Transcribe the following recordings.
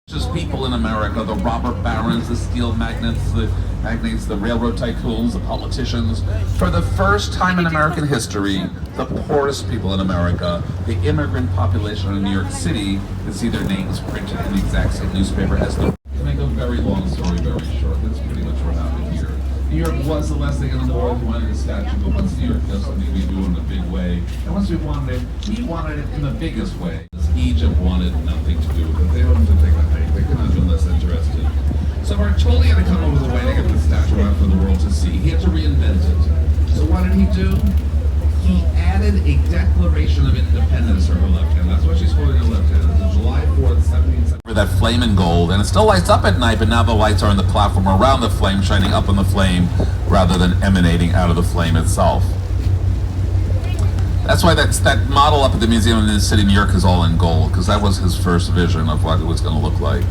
Just people in America, the robber barons, the steel magnates, the railroad tycoons, the politicians. For the first time in American history, the poorest people in America, the immigrant population in New York City, can see their names printed in the exact same newspaper as the... To make a very long story very short, that's pretty much what happened here. New York was the last thing in the world. We wanted a statue, but once New York does something, we do it in a big way. And once we wanted it in the biggest way. Egypt wanted nothing to do with it. They wanted to take a hike. They could not be less interested. So Bartoli had to come over the way to get the statue out for the world to see. He had to reinvent it. So what did he do? He added a Declaration of Independence to her left hand. That's what she's holding in her left hand. It's July 4th, 1770. That flame in gold, and it still lights up at night, but now the lights are on the platform around the flame, shining up on the flame, rather than emanating out of the flame itself. That's why that model up at the museum in the city of New York is all in gold, because that was his first vision of what it was going to look like.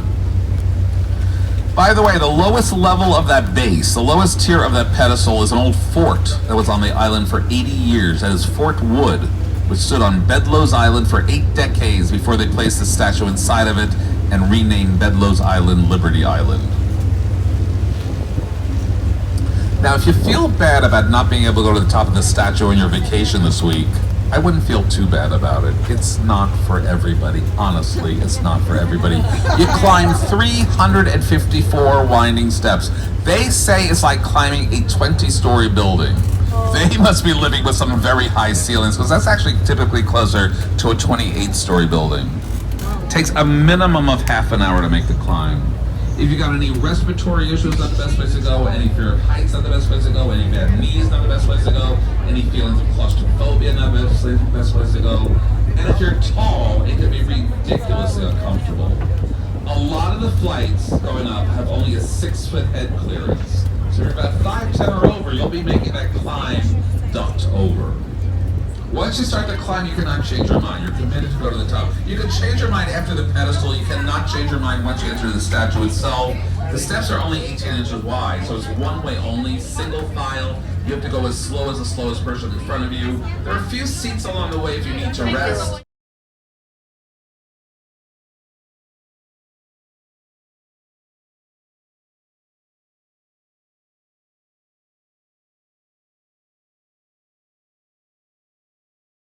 By the way, the lowest level of that base, the lowest tier of that pedestal, is an old fort that was on the island for 80 years. That is Fort Wood, which stood on Bedloes Island for 8 decades before they placed the statue inside of it and renamed Bedloes Island Liberty Island. Now, if you feel bad about not being able to go to the top of the statue on your vacation this week, I wouldn't feel too bad about it. It's not for everybody. Honestly, it's not for everybody. You climb 354 winding steps. They say it's like climbing a 20-story building. They must be living with some very high ceilings, because that's actually typically closer to a 28-story building. It takes a minimum of half an hour to make the climb. If you got any respiratory issues, not the best place to go. Any fear of heights, not the best place to go. Any bad knees, not the best place to go. Any feelings of claustrophobia, not the best place to go. And if you're tall, it can be ridiculously uncomfortable. A lot of the flights going up have only a 6-foot head clearance. So if you're about 5'10" or over, you'll be making that climb ducked over. Once you start to climb, you cannot change your mind. You're committed to go to the top. You can change your mind after the pedestal. You cannot change your mind once you enter the statue itself. The steps are only 18 inches wide, so it's one way only, single file. You have to go as slow as the slowest person in front of you. There are a few seats along the way if you need to rest.